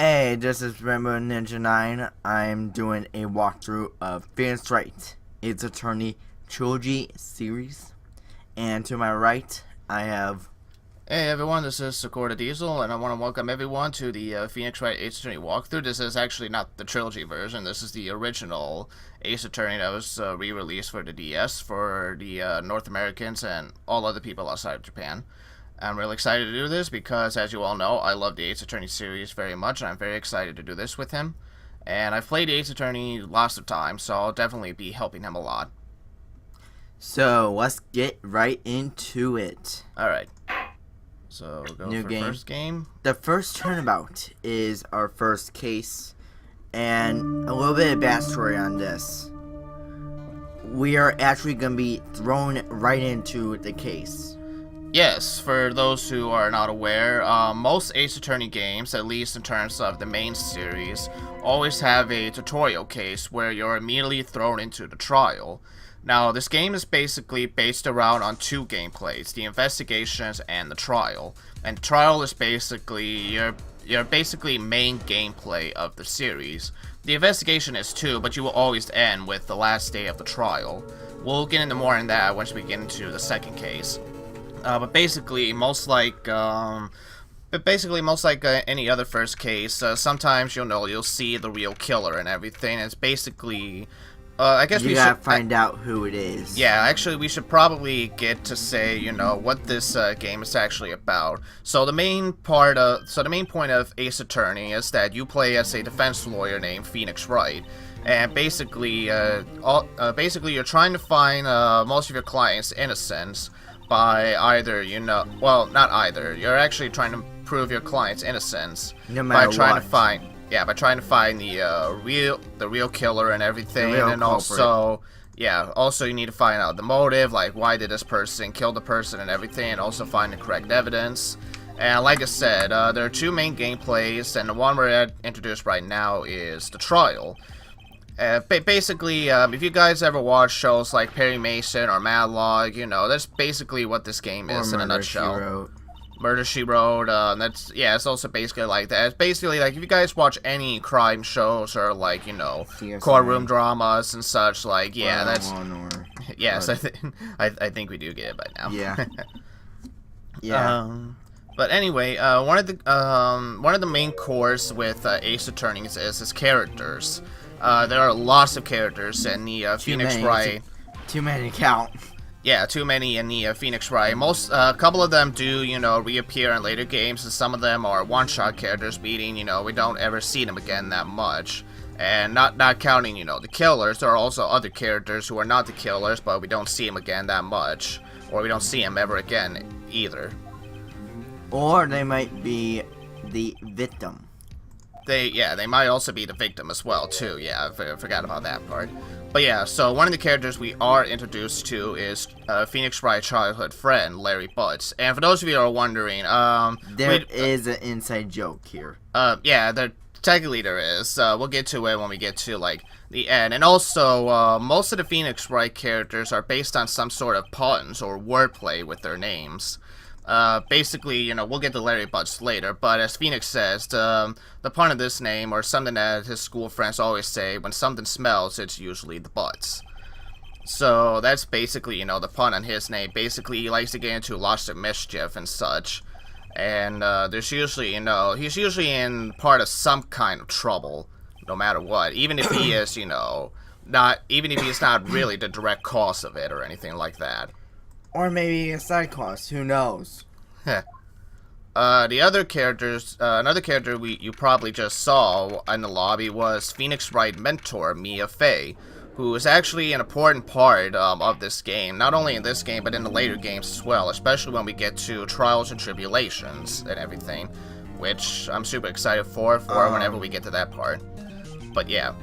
Hey, this is Brambo Ninja 9. I'm doing a walkthrough of Phoenix Wright, Ace Attorney Trilogy series. And to my right, I have... Hey everyone, this is Sakura Diesel, and I want to welcome everyone to the Phoenix Wright Ace Attorney walkthrough. This is actually not the trilogy version, this is the original Ace Attorney that was re-released for the DS for the North Americans and all other people outside of Japan. I'm really excited to do this because, as you all know, I love the Ace Attorney series very much, and I'm very excited to do this with him. And I've played Ace Attorney lots of times, so I'll definitely be helping him a lot. So, let's get right into it. Alright. So, go New for game. first game. The first turnabout is our first case, and a little bit of backstory on this. We are actually going to be thrown right into the case. Yes, for those who are not aware, most Ace Attorney games, at least in terms of the main series, always have a tutorial case where you're immediately thrown into the trial. Now, this game is basically based around on two gameplays, the investigations and the trial. And the trial is basically your basically main gameplay of the series. The investigation is too, but you will always end with the last day of the trial. We'll get into more on that once we get into the second case. But basically, most like any other first case, sometimes you'll see the real killer and everything. It's basically, I guess you gotta find out who it is. Yeah, actually, we should probably get to say, what this game is actually about. So the main point of Ace Attorney is that you play as a defense lawyer named Phoenix Wright. And basically, you're trying to find most of your clients' innocence by either, not either. You're actually trying to prove your client's innocence by trying to find the real killer and everything, and also you need to find out the motive, like why did this person kill the person and everything, and also find the correct evidence. And like I said, there are two main gameplays, and the one we're introduced right now is the trial. Basically, if you guys ever watch shows like Perry Mason or Matlock, that's basically what this game is in a nutshell. Murder, She Wrote, it's also basically like that. It's basically like if you guys watch any crime shows or like, courtroom dramas and such, like, yeah, that's... Yes, I think we do get it by now. Yeah. Yeah. But anyway, one of the main cores with Ace Attorneys is his characters. There are lots of characters in the Phoenix Wright. Too many to count. Yeah, too many in the Phoenix Wright. A couple of them do, reappear in later games, and some of them are one-shot characters, meaning, we don't ever see them again that much. And not counting, the killers, there are also other characters who are not the killers, but we don't see them again that much. Or we don't see them ever again, either. Or they might be the victim. They might also be the victim as well, too. Yeah, I forgot about that part. But yeah, so one of the characters we are introduced to is Phoenix Wright's childhood friend, Larry Butts. And for those of you who are wondering, there is an inside joke here. Yeah, technically there is. We'll get to it when we get to, like, the end. And also, most of the Phoenix Wright characters are based on some sort of puns or wordplay with their names. Basically, we'll get to Larry Butts later, but as Phoenix says, the pun of this name, or something that his school friends always say, when something smells, it's usually the butts. So, that's basically, the pun on his name. Basically, he likes to get into lots of mischief and such. And, there's usually, he's usually in part of some kind of trouble, no matter what. Even if he is, even if he's not really the direct cause of it or anything like that. Or maybe a side quest, who knows? The other characters, another character you probably just saw in the lobby was Phoenix Wright mentor, Mia Fey, who is actually an important part of this game, not only in this game, but in the later games as well, especially when we get to Trials and Tribulations and everything, which I'm super excited for whenever we get to that part. But yeah.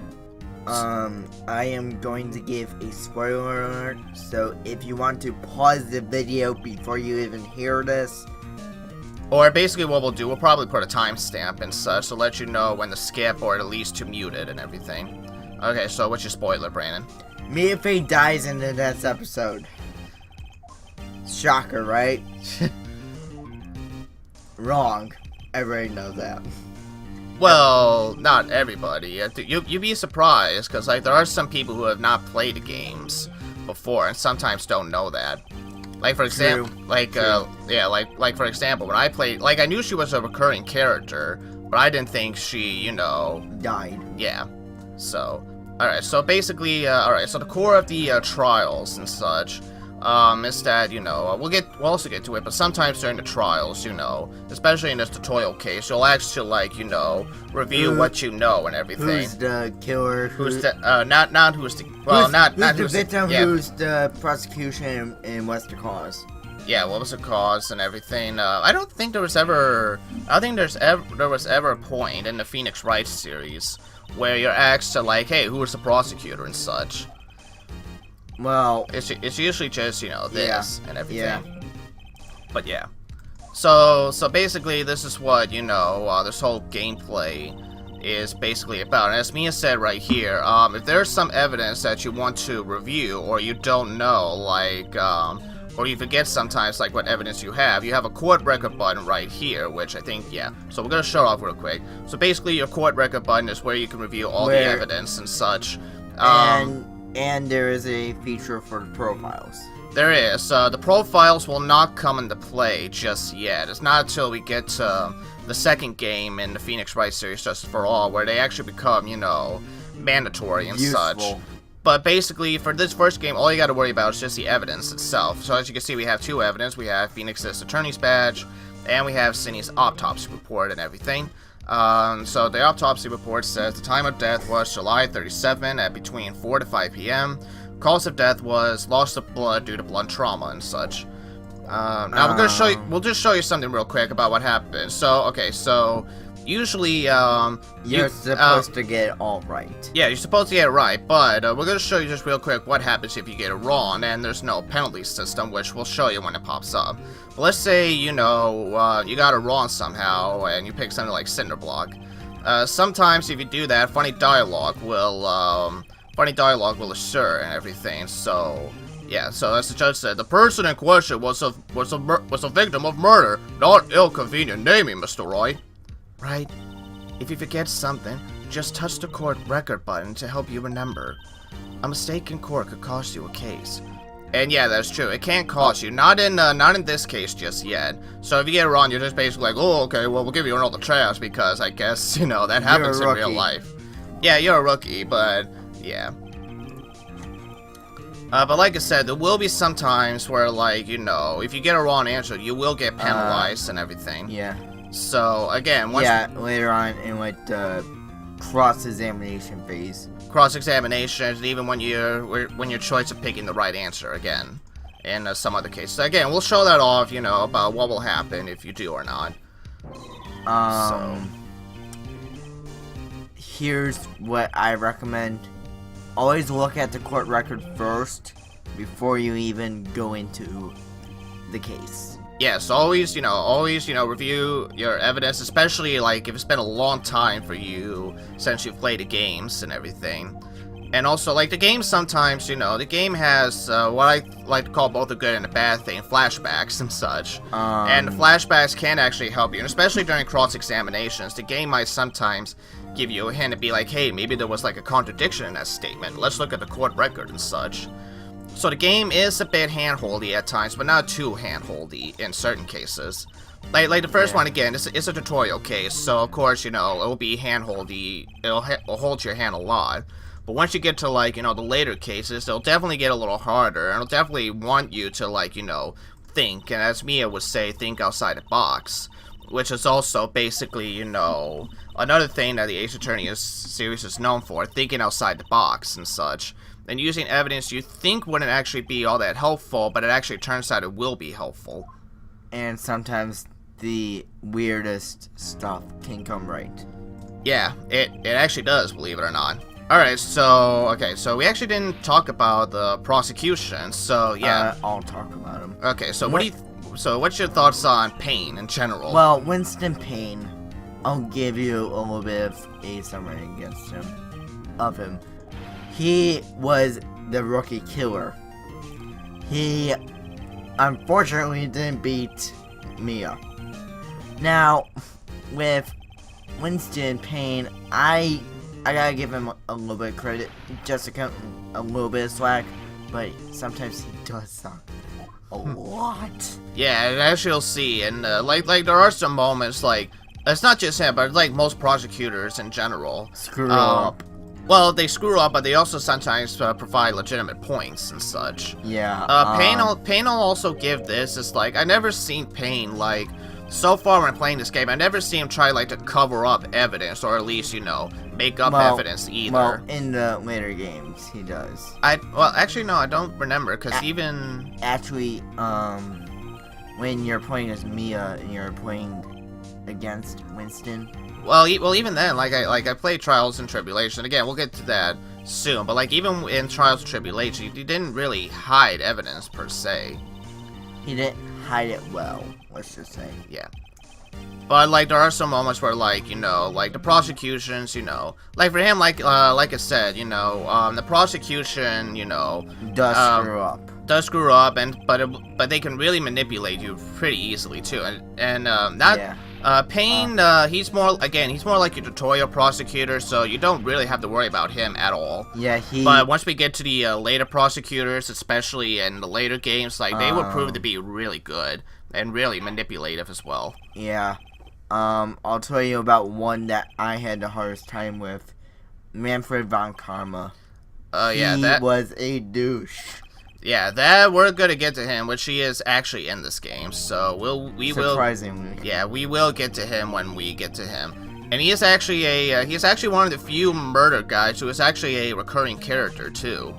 I am going to give a spoiler alert, so if you want to pause the video before you even hear this. Or basically what we'll do, we'll probably put a timestamp and such to let you know when to skip or at least to mute it and everything. Okay, so what's your spoiler, Brandon? Mia Fey dies in the next episode. Shocker, right? Wrong. Everybody knows that. Well, not everybody. You'd be surprised, because like there are some people who have not played the games before, and sometimes don't know that. Like for example, like for example, when I played, like I knew she was a recurring character, but I didn't think she, you know, died. Yeah. So, all right. So basically, all right. So the core of the trials and such. Is that, you know, we'll also get to it, but sometimes during the trials, you know, especially in this tutorial case, you'll actually, like, you know, review what you know and everything. Who's the killer? Who's the, not who's the, well, who's the victim, who's the prosecution, and what's the cause? Yeah, what was the cause and everything. I don't think there was ever a point in the Phoenix Wright series where you're asked to, like, hey, who was the prosecutor and such. Well, it's usually just, you know, this and everything. Yeah. But yeah. So basically, this is what, you know, this whole gameplay is basically about. And as Mia said right here, if there's some evidence that you want to review or you don't know, like, or you forget sometimes, like, what evidence you have a court record button right here, which I think, yeah. So we're gonna show it off real quick. So basically, your court record button is where you can review all the evidence and such. And there is a feature for the profiles. There is. The profiles will not come into play just yet. It's not until we get to the second game in the Phoenix Wright series, Justice for All, where they actually become, you know, mandatory and such. But basically, for this first game, all you gotta worry about is just the evidence itself. So as you can see, we have two evidence. We have Phoenix's attorney's badge, and we have Cindy's autopsy report and everything. So the autopsy report says the time of death was July 37 at between 4 to 5 p.m. Cause of death was loss of blood due to blood trauma and such. Now we're gonna show you. We'll just show you something real quick about what happened. So okay, so usually you're supposed to get it all right. Yeah, you're supposed to get it right, but we're gonna show you just real quick what happens if you get it wrong, and there's no penalty system, which we'll show you when it pops up. But let's say, you know, you got it wrong somehow, and you pick something like cinder block. Sometimes if you do that, funny dialogue will assure and everything. So yeah, so as the judge said, the person in question was a victim of murder, not ill-convenient naming, Mr. Roy. Right? If you forget something, just touch the court record button to help you remember. A mistake in court could cost you a case. And yeah, that's true. It can't cost you. Not in this case just yet. So if you get it wrong, you're just basically like, oh, okay, well, we'll give you another chance because I guess, you know, that happens in real life. Yeah, you're a rookie, but yeah. But like I said, there will be some times where, like, you know, if you get a wrong answer, you will get penalized and everything. Yeah. So again, later on in like the cross-examination phase. Cross-examinations, and even when your choice of picking the right answer again, in some other cases. Again, we'll show that off, you know, about what will happen if you do or not. Here's what I recommend. Always look at the court record first before you even go into the case. Yes, always, you know, review your evidence, especially, like, if it's been a long time for you since you've played the games and everything. And also, like, the game sometimes, you know, the game has what I like to call both a good and a bad thing, flashbacks and such. And the flashbacks can actually help you, and especially during cross-examinations, the game might sometimes give you a hint to be like, hey, maybe there was, like, a contradiction in that statement. Let's look at the court record and such. So the game is a bit hand-holdy at times, but not too hand-holdy in certain cases. Like the first one, again, it's a tutorial case, so of course, you know, it'll be hand-holdy, it'll hold your hand a lot. But once you get to, like, you know, the later cases, it'll definitely get a little harder, and it'll definitely want you to, like, you know, think, and as Mia would say, think outside the box. Which is also basically, you know, another thing that the Ace Attorney series is known for, thinking outside the box and such. And using evidence you think wouldn't actually be all that helpful, but it actually turns out it will be helpful. And sometimes the weirdest stuff can come right. Yeah, it actually does, believe it or not. Alright, so, okay, so we actually didn't talk about the prosecution, so yeah. I'll talk about him. Okay, so what's your thoughts on Payne in general? Well, Winston Payne, I'll give you a little bit of a summary against him. He was the rookie killer. He unfortunately didn't beat Mia. Now, with Winston Payne, I gotta give him a little bit of credit, just to cut a little bit of slack, but sometimes he does suck a lot. Yeah, and as you'll see, and like there are some moments like it's not just him, but like most prosecutors in general Screw up. Well, they screw up, but they also sometimes provide legitimate points and such. Yeah. Payne will also give this. It's like I never seen Payne like. So far when playing this game, I never see him try like to cover up evidence, or at least make up evidence either. Well, in the later games, he does. Actually no, I don't remember because even actually, when you're playing as Mia and you're playing against Winston. Well, even then, like I played Trials and Tribulation. Again, we'll get to that soon. But like even in Trials and Tribulation, he didn't really hide evidence per se. He didn't hide it well, let's just say. Yeah. But like there are some moments where like like the prosecutions, like for him, like I said, the prosecution, does screw up. Does screw up, but they can really manipulate you pretty easily too, and that. Yeah. Payne, he's more like your tutorial prosecutor, so you don't really have to worry about him at all. Yeah, But once we get to the later prosecutors, especially in the later games, like they would prove to be really good and really manipulative as well. Yeah. I'll tell you about one that I had the hardest time with. Manfred von Karma. Yeah, he was a douche. Yeah, that we're gonna get to him, which he is actually in this game. So we will. Surprisingly. Yeah, we will get to him when we get to him. And he is actually one of the few murder guys who is actually a recurring character too.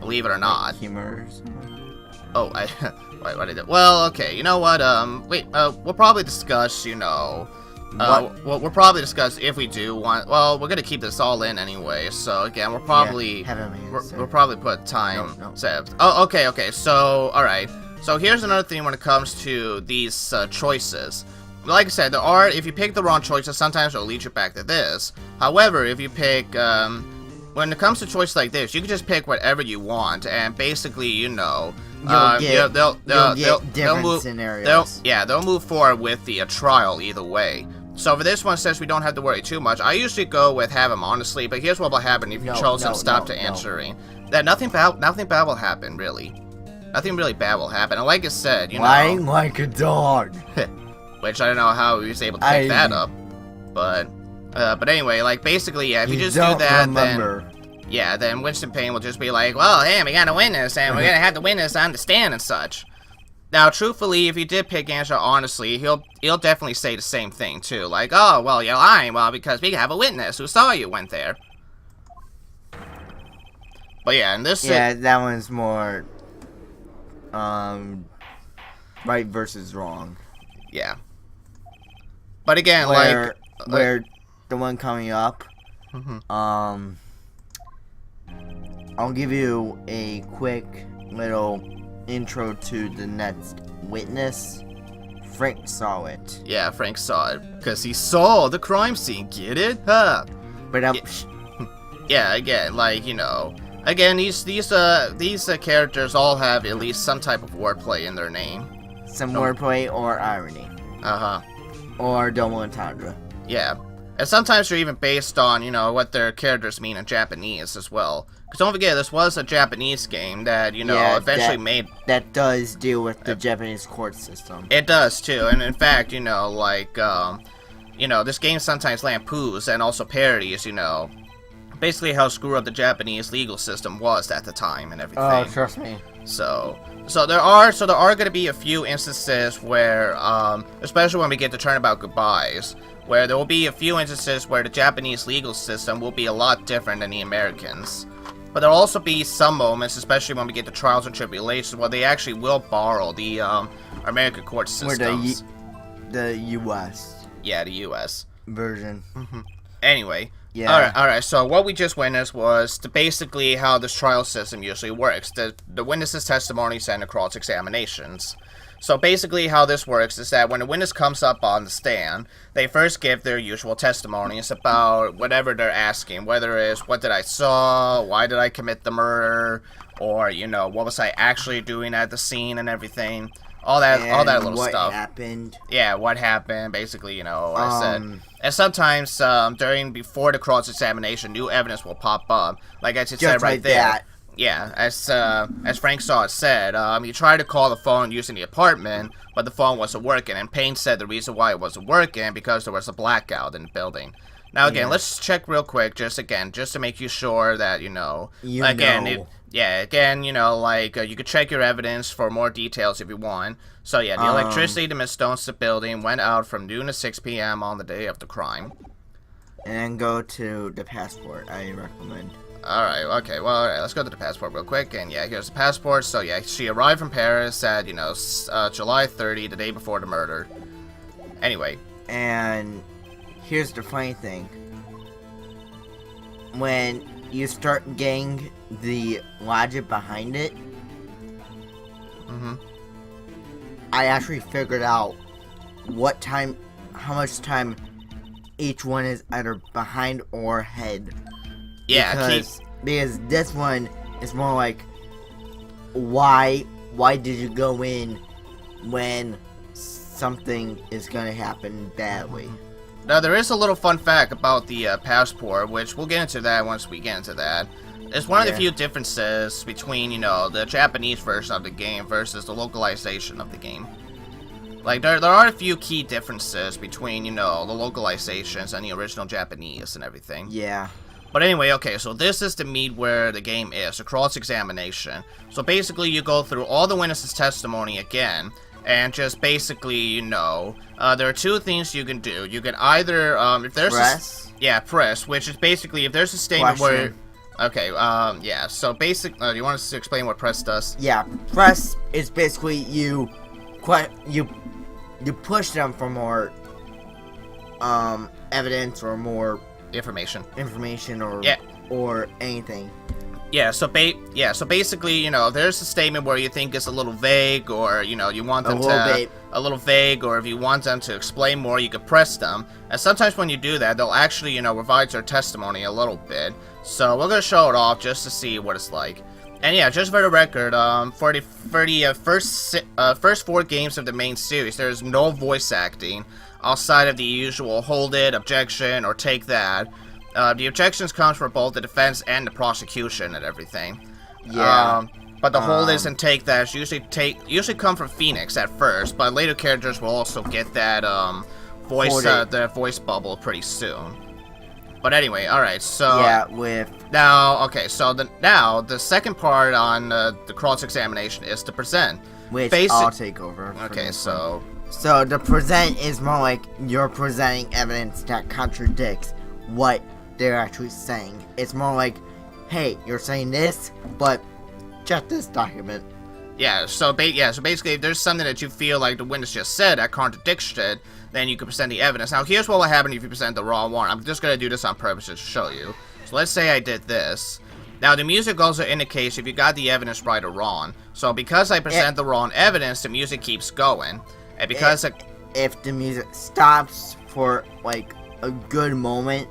Believe it or not. He murders someone? Oh, wait, what did it? Well, okay. You know what? We'll probably discuss. We'll probably discuss if we do want. Well, we're gonna keep this all in anyway. So again, we'll probably we'll probably put time. No. Oh, okay. So all right. So here's another thing when it comes to these choices. Like I said, if you pick the wrong choices, sometimes it'll lead you back to this. However, if you pick when it comes to choices like this, you can just pick whatever you want, and basically, they'll move scenarios. They'll move forward with the trial either way. So for this one, since we don't have to worry too much, I usually go with have him honestly. But here's what will happen if you chose him stop to answering. That nothing bad will happen really. Nothing really bad will happen. And like I said, lying like a dog. Which I don't know how he was able to pick that up, but anyway, like basically, yeah, if you just do that, then Winston Payne will just be like, well, hey, we got a witness, and we're gonna have the witness on the stand and such. Now, truthfully, if you did pick Angela honestly, he'll definitely say the same thing too, like, oh, well, you're lying, well, because we have a witness who saw you went there. But yeah, and this that one's more right versus wrong. Yeah. But again, where the one coming up, I'll give you a quick little intro to the next witness. Frank saw it. Yeah, Frank saw it because he saw the crime scene. Get it? Huh? But yeah, again, like again, these characters all have at least some type of wordplay in their name. Some wordplay or irony. Or double entendre. Yeah. And sometimes they're even based on, what their characters mean in Japanese as well. Because don't forget, this was a Japanese game that, eventually made... That does deal with the Japanese court system. It does, too. And in fact, this game sometimes lampoons and also parodies, basically how screwed up the Japanese legal system was at the time and everything. Oh, trust me. So there are going to be a few instances where, especially when we get to Turnabout Goodbyes, where there will be a few instances where the Japanese legal system will be a lot different than the Americans. But there'll also be some moments, especially when we get to Trials and Tribulations, where they actually will borrow the American court systems. The U.S. Yeah, the U.S. version. Anyway. Yeah. Alright, so what we just witnessed was basically how this trial system usually works. The witnesses' testimonies and the cross-examinations. So basically how this works is that when a witness comes up on the stand, they first give their usual testimonies about whatever they're asking, whether it's what did I saw, why did I commit the murder, or, what was I actually doing at the scene and everything. all that little what stuff. happened. Yeah, what happened, basically, I said. And sometimes, before the cross-examination, new evidence will pop up. Like as it said right there. That. Yeah, as Frank saw it said, he tried to call the phone using the apartment, but the phone wasn't working, and Payne said the reason why it wasn't working because there was a blackout in the building. Now again, let's check real quick, just to make you sure that, you know. You could check your evidence for more details if you want. So yeah, the electricity to Miss Stone's building went out from noon to 6 p.m. on the day of the crime. And then go to the passport, I recommend. Alright, okay, well, alright, let's go to the passport real quick, and yeah, here's the passport. So yeah, she arrived from Paris at, July 30, the day before the murder. Anyway. And here's the funny thing. When you start getting the logic behind it, I actually figured out how much time each one is either behind or ahead. Yeah, because this one is more like, why did you go in when something is gonna happen badly? Now, there is a little fun fact about the passport, which we'll get into that once we get into that. It's one of the few differences between, the Japanese version of the game versus the localization of the game. Like, there are a few key differences between, the localizations and the original Japanese and everything. Yeah. But anyway, okay, so this is the meat where the game is, a cross-examination. So basically, you go through all the witnesses' testimony again, and just basically, there are two things you can do. You can either, if there's press? Press, which is basically, if there's a statement where... Okay, yeah, so do you want us to explain what press does? Yeah, press is basically you push them for more, evidence or more... Information or anything. Yeah, so basically, if there's a statement where you think it's a little vague, or you want them a little vague, or if you want them to explain more, you could press them. And sometimes when you do that, they'll actually, revise their testimony a little bit. So we're gonna show it off just to see what it's like. And yeah, just for the record, for the first 4 games of the main series, there's no voice acting outside of the usual hold it, objection, or take that. The objections comes from both the defense and the prosecution and everything. Yeah. But the hold is and take that usually come from Phoenix at first, but later characters will also get that the voice bubble pretty soon. But anyway, alright, so... Yeah, now, the second part on the cross-examination is to present. Which I'll take over. Okay, so... So, the present is more like you're presenting evidence that contradicts what they're actually saying. It's more like, hey, you're saying this, but check this document. So basically, if there's something that you feel like the witness just said that contradicts it, then you can present the evidence. Now, here's what will happen if you present the wrong one. I'm just going to do this on purpose to show you. So let's say I did this. Now, the music also indicates if you got the evidence right or wrong. So because I present the wrong evidence, the music keeps going. And because... If the music stops for, like, a good moment,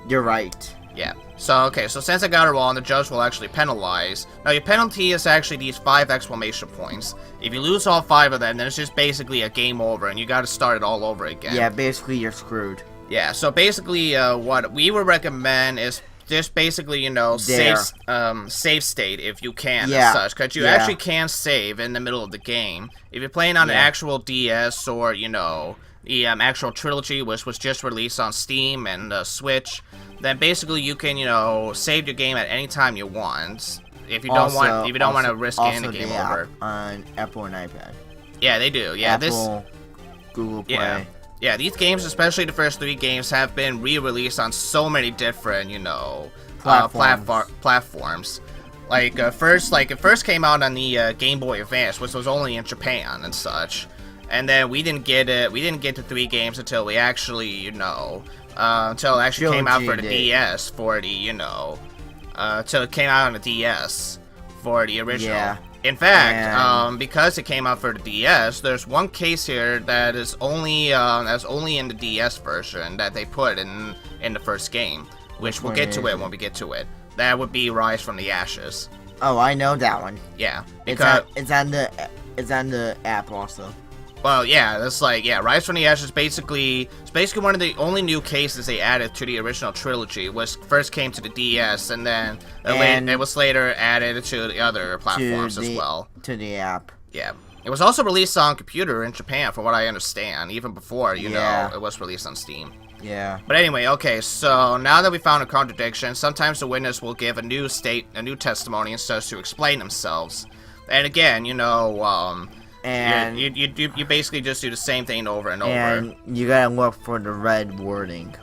you're right. Yeah. So since I got it wrong, the judge will actually penalize. Now, your penalty is actually these 5 exclamation points. If you lose all 5 of them, then it's just basically a game over, and you gotta start it all over again. Yeah, basically you're screwed. Yeah, so basically, what we would recommend is just basically, save state if you can, as such, because you actually can save in the middle of the game. If you're playing on an actual DS or, the actual trilogy, which was just released on Steam and Switch, then basically you can, save your game at any time you want. If you don't want to risk getting the game over. On Apple and iPad. Yeah, they do. Yeah, Apple, Google Play. Yeah, these games, especially the first 3 games, have been re-released on so many different, platforms. Like, it first came out on the Game Boy Advance, which was only in Japan and such. And then we didn't get the 3 games until we actually, until it actually came out for the DS, until it came out on the DS for the original. Yeah. In fact, because it came out for the DS, there's one case here that is only in the DS version that they put in the first game, which we'll get to it when we get to it. That would be Rise from the Ashes. Oh, I know that one. Yeah, because it's on It's on the app also. Well, yeah, that's like, yeah, Rise from the Ashes it's basically one of the only new cases they added to the original trilogy, which first came to the DS, and then it was later added to the other platforms as well. To the app. Yeah. It was also released on computer in Japan, from what I understand, even before, you know, it was released on Steam. Yeah. But anyway, okay, so now that we found a contradiction, sometimes the witness will give a new testimony and such to explain themselves. And again, you know, and you basically just do the same thing over and over. And you gotta look for the red wording.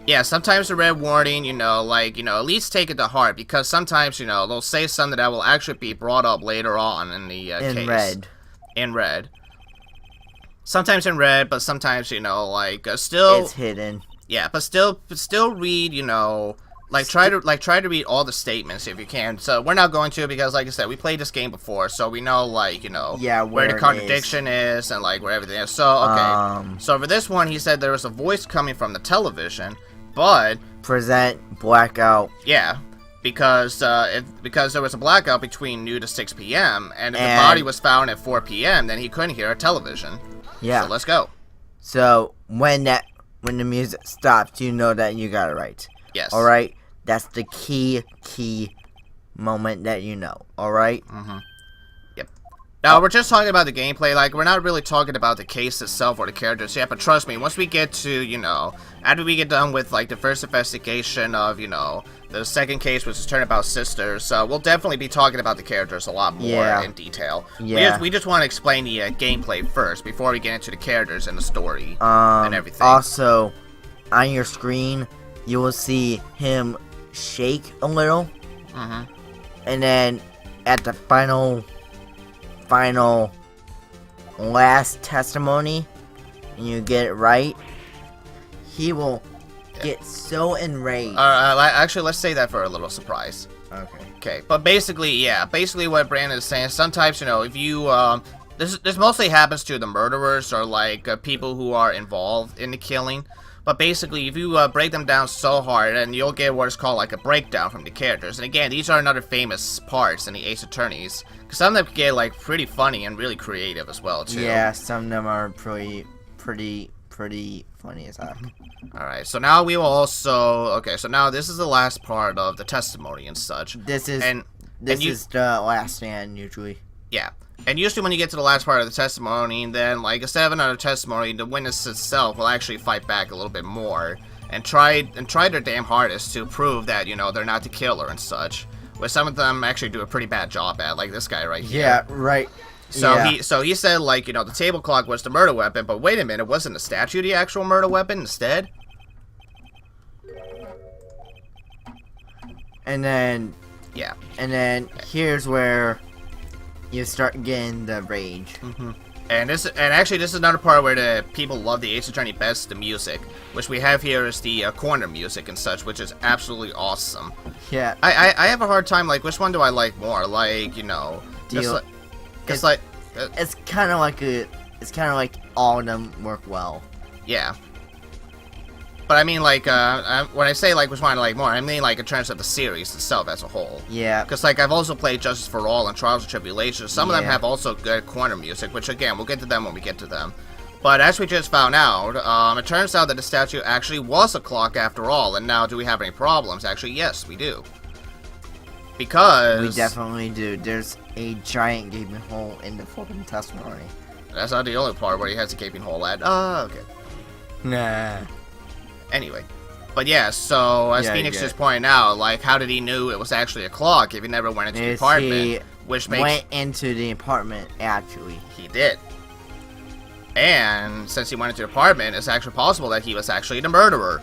Yeah, sometimes the red wording, you know, like, you know, at least take it to heart, because sometimes, you know, they'll say something that will actually be brought up later on in the case. In red. Sometimes in red, but sometimes, you know, like, still... It's hidden. Yeah, but still read, you know... Like, try to read all the statements if you can. So, we're not going to, because, like I said, we played this game before, so we know, like, you know, where the contradiction is and, like, where everything is. So, okay. So, for this one, he said there was a voice coming from the television, but... Present blackout. Yeah, because there was a blackout between noon to 6 p.m., and if the body was found at 4 p.m., then he couldn't hear a television. Yeah. So, let's go. So, when the music stops, you know that you got it right. Yes. Alright? That's the key moment that you know. Alright? Mm-hmm. Yep. Now, we're just talking about the gameplay. Like, we're not really talking about the case itself or the characters yet, but trust me, once we get to, you know, after we get done with, like, the first investigation of, you know, the second case, which is Turnabout Sisters, we'll definitely be talking about the characters a lot more in detail. Yeah. We just want to explain the gameplay first, before we get into the characters and the story and everything. Also, on your screen, you will see him shake a little. Mm-hmm. And then, at the final last testimony, and you get it right, he will get so enraged. Actually, let's say that for a little surprise. Okay, but basically what Brandon is saying, sometimes, you know, if you, this mostly happens to the murderers or, like, people who are involved in the killing. But basically, if you break them down so hard, then you'll get what is called, like, a breakdown from the characters. And again, these are another famous parts in the Ace Attorneys. Because some of them get, like, pretty funny and really creative as well, too. Yeah, some of them are pretty funny as heck. Alright, so now we will also... Okay, so now this is the last part of the testimony and such. This is the last stand, usually. Yeah. And usually when you get to the last part of the testimony, then, like, instead of another testimony, the witness itself will actually fight back a little bit more and try their damn hardest to prove that, you know, they're not the killer and such. Where some of them actually do a pretty bad job at, like this guy right here. Yeah, right. So he said, like, you know, the table clock was the murder weapon, but wait a minute, wasn't the statue the actual murder weapon instead? And then... Yeah. And then here's where... you start getting the rage. Mm-hmm. And actually this is another part where the people love the Ace Attorney best, the music, which we have here is the corner music and such, which is absolutely awesome. Yeah. I have a hard time, like, which one do I like more? Like, you know, it's kind of like all of them work well. Yeah. But I mean, like, when I say, like, which one I like more, I mean, like, in terms of the series itself as a whole. Yeah. Because, like, I've also played Justice for All and Trials and Tribulations. Some of them have also good corner music, which, again, we'll get to them when we get to them. But as we just found out, it turns out that the statue actually was a clock after all. And now, do we have any problems? Actually, yes, we do. Because... we definitely do. There's a giant gaping hole in the fucking testimony. That's not the only part where he has a gaping hole at. Oh, okay. Nah. Anyway, but yeah, so as Phoenix just pointed out, like, how did he knew it was actually a clock if he never went into the apartment? Went into the apartment, actually. He did. And since he went into the apartment, it's actually possible that he was actually the murderer.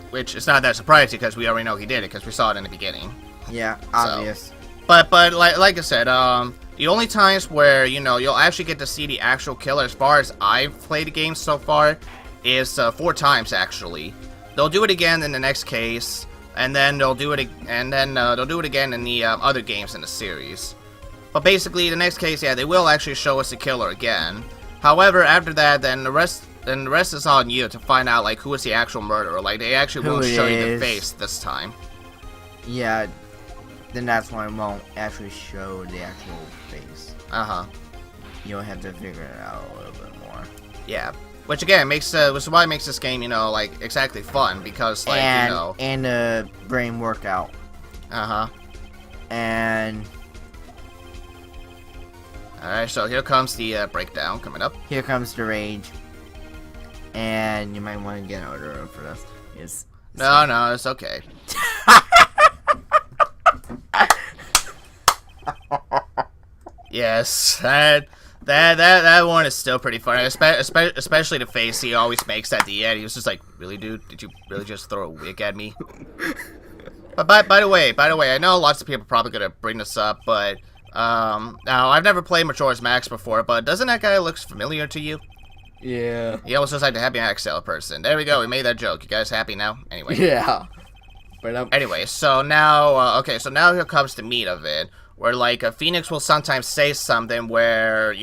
Which is not that surprising because we already know he did it because we saw it in the beginning. Yeah, obvious. So, but like I said, the only times where, you know, you'll actually get to see the actual killer as far as I've played the game so far is 4 times actually. They'll do it again in the next case, and then they'll do it again in the other games in the series. But basically, the next case, yeah, they will actually show us the killer again. However, after that, then the rest is on you to find out, like, who is the actual murderer. Like, they actually won't show you the face this time. Yeah, then that's why I won't actually show the actual face. you'll have to figure it out a little bit more. Yeah. Which again which is why it makes this game, like exactly fun because like and a brain workout. And alright, so here comes the breakdown coming up. here comes the rage. And you might want to get out of the road for this. No, it's okay. Yes, that one is still pretty funny, especially the face he always makes at the end. He was just like, "Really, dude? Did you really just throw a wig at me?" But by the way, I know lots of people are probably gonna bring this up, but now I've never played Majora's Max before, but doesn't that guy look familiar to you? Yeah. He almost looks like the Happy Max salesperson. There we go. We made that joke. You guys happy now? Anyway. Yeah. But anyway, so now so now here comes the meat of it. Where, like, Phoenix will sometimes say something where,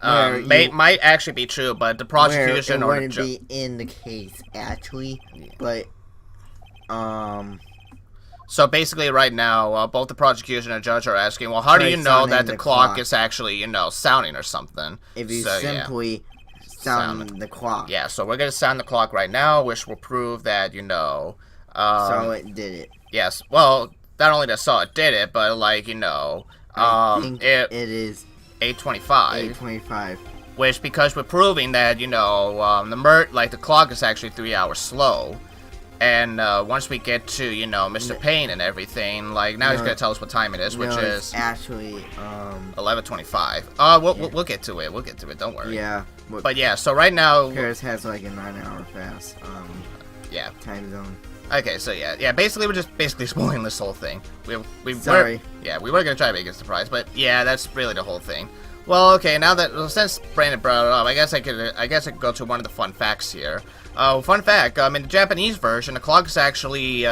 might actually be true, but the prosecution or it wouldn't be in the case, actually, but, So, basically, right now, both the prosecution and judge are asking, well, how do you know that the clock is actually, sounding or something? If you simply sound the clock. Yeah, so we're going to sound the clock right now, which will prove that, so it did it. Yes, well... Not only that saw it did it, but like, I think it is 8:25. 8:25. Which, because we're proving that, the clock is actually 3 hours slow. And once we get to, Mr. Payne and everything, like, now he's gonna tell us what time it is, which is actually 11:25. We'll get to it. We'll get to it. Don't worry. Yeah. But yeah, so right now Paris has like a 9-hour fast time zone. Okay, so yeah, basically we're just spoiling this whole thing. Sorry. We were gonna try to make it a surprise, but yeah, that's really the whole thing. Well, okay, since Brandon brought it up, I guess I could go to one of the fun facts here. Fun fact: in the Japanese version, the clock is actually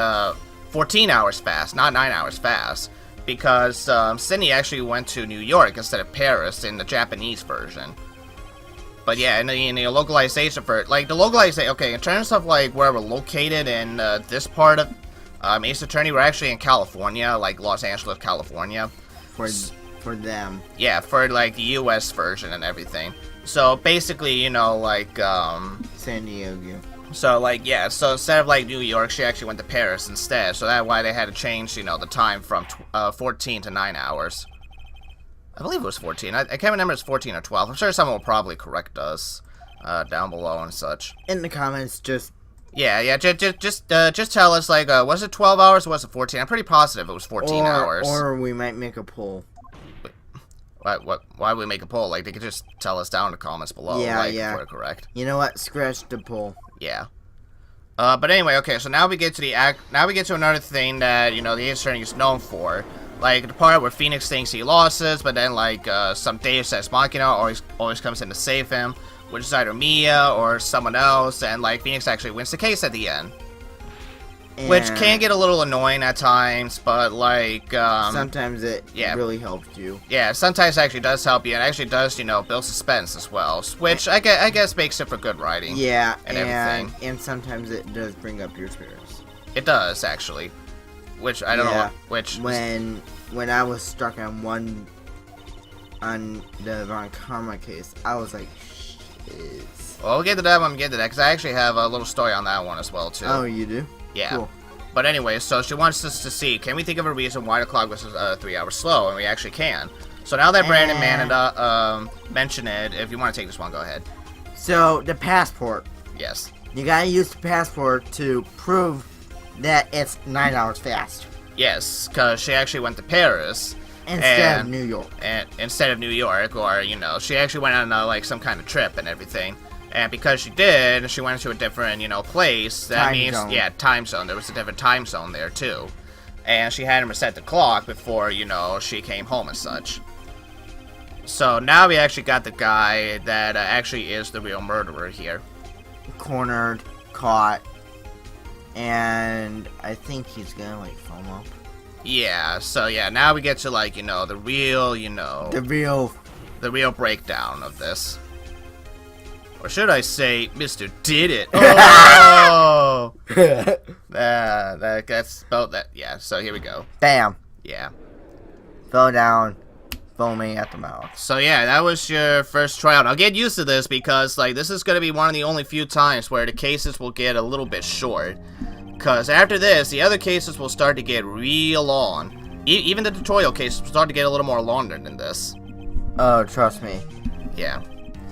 14 hours fast, not 9 hours fast, because Sydney actually went to New York instead of Paris in the Japanese version. But yeah, in the localization okay, in terms of like where we're located in this part of Ace Attorney, we're actually in California, like Los Angeles, California. For them. Yeah, for like the US version and everything. So basically, San Diego. So like yeah, so instead of like New York, she actually went to Paris instead. So that's why they had to change, the time from 14 to 9 hours. I believe it was 14. I can't remember if it's 14 or 12. I'm sure someone will probably correct us down below and such. In the comments, just... Yeah, just tell us, like, was it 12 hours or was it 14? I'm pretty positive it was 14 hours. Or we might make a poll. Why would we make a poll? Like, they could just tell us down in the comments below, if we're correct. You know what? Scratch the poll. Yeah. But anyway, okay, so now we get to another thing that, the Ace Attorney is known for. Like, the part where Phoenix thinks he lost this, but then, like, some Deus Ex Machina always comes in to save him, which is either Mia or someone else, and, like, Phoenix actually wins the case at the end. And which can get a little annoying at times, but, like, sometimes it really helps you. Yeah, sometimes it actually does help you, and actually does, build suspense as well, which I guess makes it for good writing. Yeah, and everything. And sometimes it does bring up your spirits. It does, actually. Which I don't know. Which when I was stuck on the Von Karma case, I was like, shit. Well, we'll get to that when we get to that, because I actually have a little story on that one as well too. Oh, you do? Yeah. Cool. But anyway, so she wants us to see, can we think of a reason why the clock was 3 hours slow, and we actually can. So now that Brandon mentioned it, if you want to take this one, go ahead. So the passport. Yes. You gotta use the passport to prove that it's 9 hours fast. Yes, because she actually went to Paris. Instead of New York. And instead of New York, or, she actually went on, like, some kind of trip and everything. And because she did, she went to a different, place. That means, time zone. There was a different time zone there, too. And she had to reset the clock before, she came home and such. So now we actually got the guy that actually is the real murderer here. Cornered, caught. And I think he's gonna, like, foam up. Yeah, so yeah, now we get to, like, the real, the real breakdown of this. Or should I say, Mr. Did It? Oh! that's spelled that. Yeah, so here we go. Bam. Yeah. Fell down. foaming at the mouth. So yeah, that was your first tryout. I'll get used to this because like this is gonna be one of the only few times where the cases will get a little bit short. Cause after this, the other cases will start to get real long. Even the tutorial cases will start to get a little more longer than this. Oh, trust me. Yeah.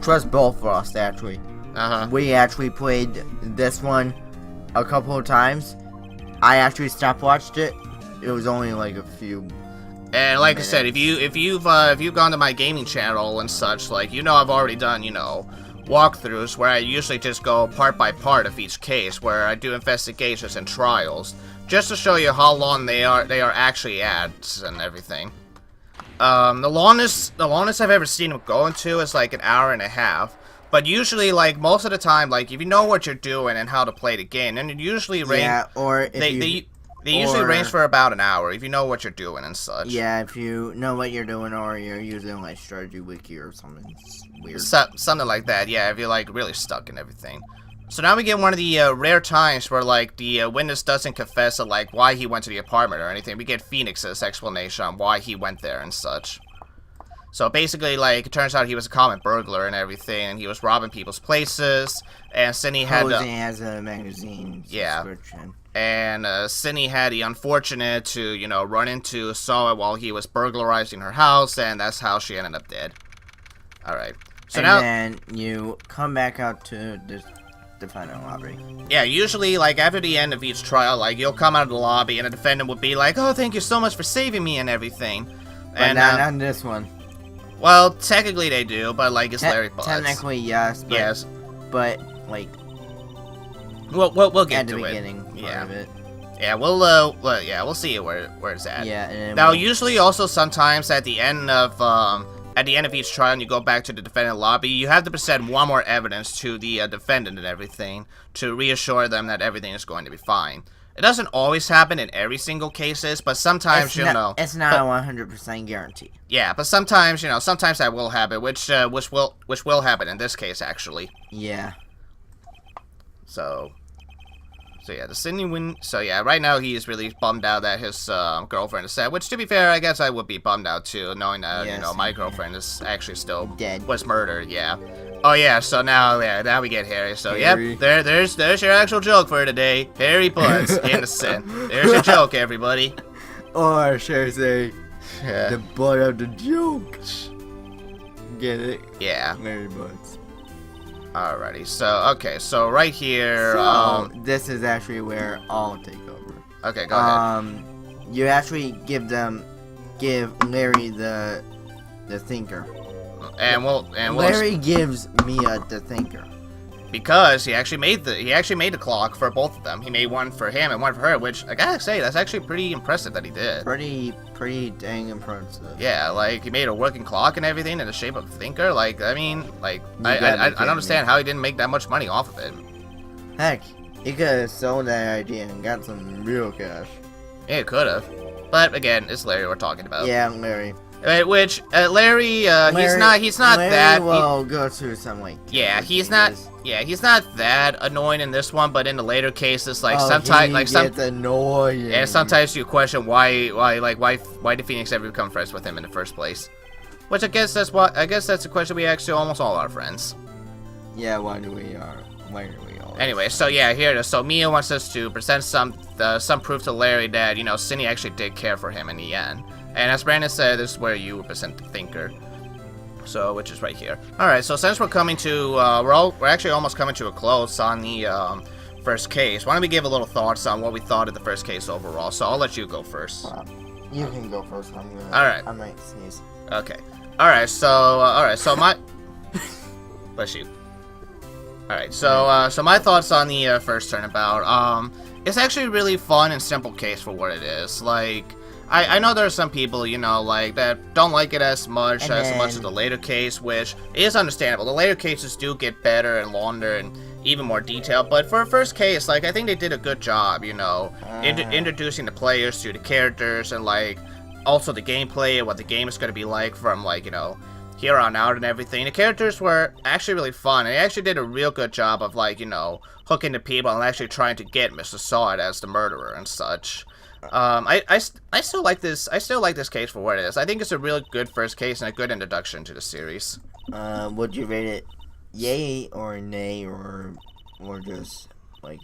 Trust both of us, actually. We actually played this one a couple of times. I actually stopwatched it. It was only like a few. And like minutes. I said, if you've gone to my gaming channel and such, like I've already done walkthroughs where I usually just go part by part of each case, where I do investigations and trials, just to show you how long they are actually at and everything. The longest I've ever seen them go into is like an hour and a half. But usually, like most of the time, like if you know what you're doing and how to play the game, then it usually they usually range for about an hour if you know what you're doing and such. Yeah, if you know what you're doing, or you're using like strategy wiki or something weird. Something like that, yeah, if you're like really stuck and everything. So now we get one of the rare times where like the witness doesn't confess to like why he went to the apartment or anything. We get Phoenix's explanation on why he went there and such. So basically, like, it turns out he was a common burglar and everything, and he was robbing people's places, and Cindy had posing as a magazine subscription. And Cindy had the unfortunate to, run into Saw while he was burglarizing her house, and that's how she ended up dead. Alright. So and now, then you come back out to the defendant lobby. Yeah, usually, like, after the end of each trial, like, you'll come out of the lobby, and the defendant will be like, oh, thank you so much for saving me and everything. But and not on this one. Well, technically they do, but, like, it's Larry Butts. Technically, yes. But, yes. But, like... We'll get to it. At the beginning part of it. Yeah, we'll see where it's at. Yeah, and now, usually also sometimes at the end of each trial and you go back to the defendant lobby, you have to present one more evidence to the defendant and everything to reassure them that everything is going to be fine. It doesn't always happen in every single cases, but sometimes, It's not a 100% guarantee. Yeah, but sometimes, sometimes that will happen, which will happen in this case, actually. Yeah. So yeah, the Sydney win. So yeah, right now he is really bummed out that his girlfriend is dead. Which, to be fair, I guess I would be bummed out too, knowing that my girlfriend is actually still dead. Was murdered. Yeah. Oh yeah. So now we get Harry. So Harry. Yep, there's your actual joke for today. Harry Butts innocent. There's your joke, everybody. Or should I say, Yeah. the butt of the joke. Get it? Yeah. Harry Butts. Alrighty. So right here. So, this is actually where I'll take over. Okay, go ahead. You actually give Larry the thinker. And Larry gives Mia the thinker. Because he actually made the clock for both of them. He made one for him and one for her, which I gotta say that's actually pretty impressive that he did. Pretty dang impressive. Yeah, like he made a working clock and everything in the shape of a thinker. Like I mean, like I don't understand how he didn't make that much money off of it. Heck, he could have sold that idea and got some real cash. Yeah, he could have. But again, it's Larry we're talking about. Yeah, Larry. Which Larry, he's not Larry that. Will go through some like. Yeah, he's not that annoying in this one, but in the later cases, like gets annoying. Yeah, sometimes you question why did Phoenix ever become friends with him in the first place? Which I guess that's a question we ask to almost all our friends. Yeah, why do we all? Anyway, so yeah, here it is. So Mia wants us to present some proof to Larry that Cindy actually did care for him in the end. And as Brandon said, this is where you represent the thinker. So, which is right here. Alright, so since we're coming to, we're actually almost coming to a close on the first case. Why don't we give a little thoughts on what we thought of the first case overall? So I'll let you go first. You can go first. Alright. I might sneeze. Okay. Alright, so my... Bless you. Alright, so my thoughts on the first turnabout. It's actually a really fun and simple case for what it is. Like... I know there are some people, like, that don't like it as much as the later case, which is understandable. The later cases do get better and longer and even more detailed, but for a first case, like, I think they did a good job, introducing the players to the characters and, like, also the gameplay and what the game is going to be like from, like, here on out and everything. The characters were actually really fun, and they actually did a real good job of, like, hooking the people and actually trying to get Mr. Sod as the murderer and such. I still like this. I still like this case for what it is. I think it's a really good first case and a good introduction to the series. Would you rate it yay or nay or just like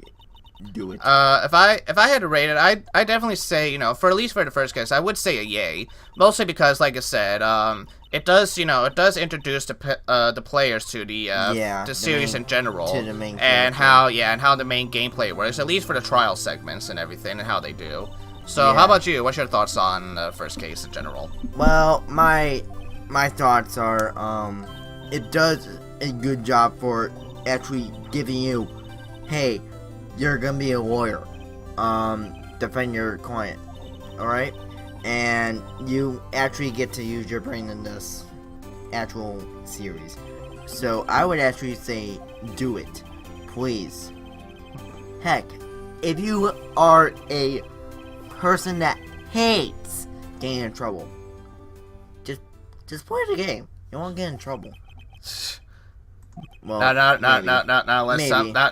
do it? If I had to rate it, I definitely say, for at least for the first case, I would say a yay. Mostly because, like I said, it does introduce the players to the series in general, to the main and character. how the main gameplay works, at least for the trial segments and everything, and how they do. So, Yeah. how about you? What's your thoughts on the first case in general? Well, my thoughts are it does a good job for actually giving you, hey, you're gonna be a lawyer, defend your client, all right, and you actually get to use your brain in this actual series. So I would actually say do it, please. Heck, if you are a person that hates getting in trouble, just play the game. You won't get in trouble. Well, Not Maybe.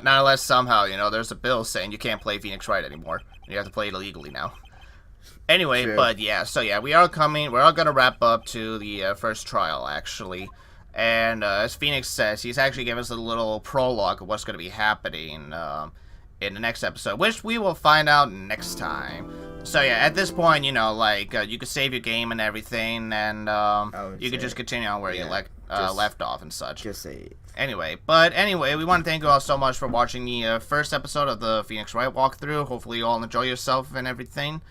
unless somehow there's a bill saying you can't play Phoenix Wright anymore. You have to play it illegally now. Anyway, True. but yeah, so yeah, we're all gonna wrap up to the first trial actually, and as Phoenix says, he's actually giving us a little prologue of what's gonna be happening in the next episode, which we will find out next time. So yeah, at this point, you can save your game and everything, and you can just continue on where you left off and such. Just say it. Anyway, we want to thank you all so much for watching the first episode of the Phoenix Wright walkthrough. Hopefully you all enjoy yourself and everything.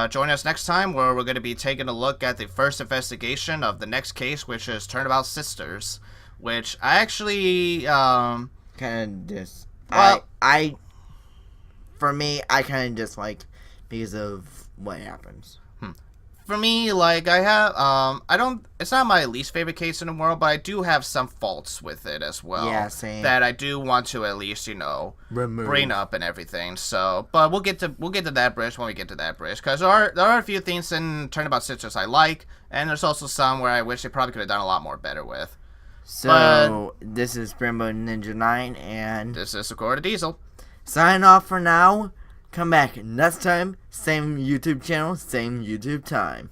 Join us next time where we're going to be taking a look at the first investigation of the next case, which is Turnabout Sisters, which I actually Kind of just Well- for me, I kind of dislike because of what happens. for me, it's not my least favorite case in the world, but I do have some faults with it as well. Yeah, same. That I do want to at least, Remove. bring up and everything. So, but we'll get to that bridge when we get to that bridge, because there are a few things in Turnabout Sisters I like, and there's also some where I wish they probably could have done a lot more better with. So this is Brambo Ninja 9, and This is Sakura Diesel. sign off for now. Come back next time. Same YouTube channel, same YouTube time.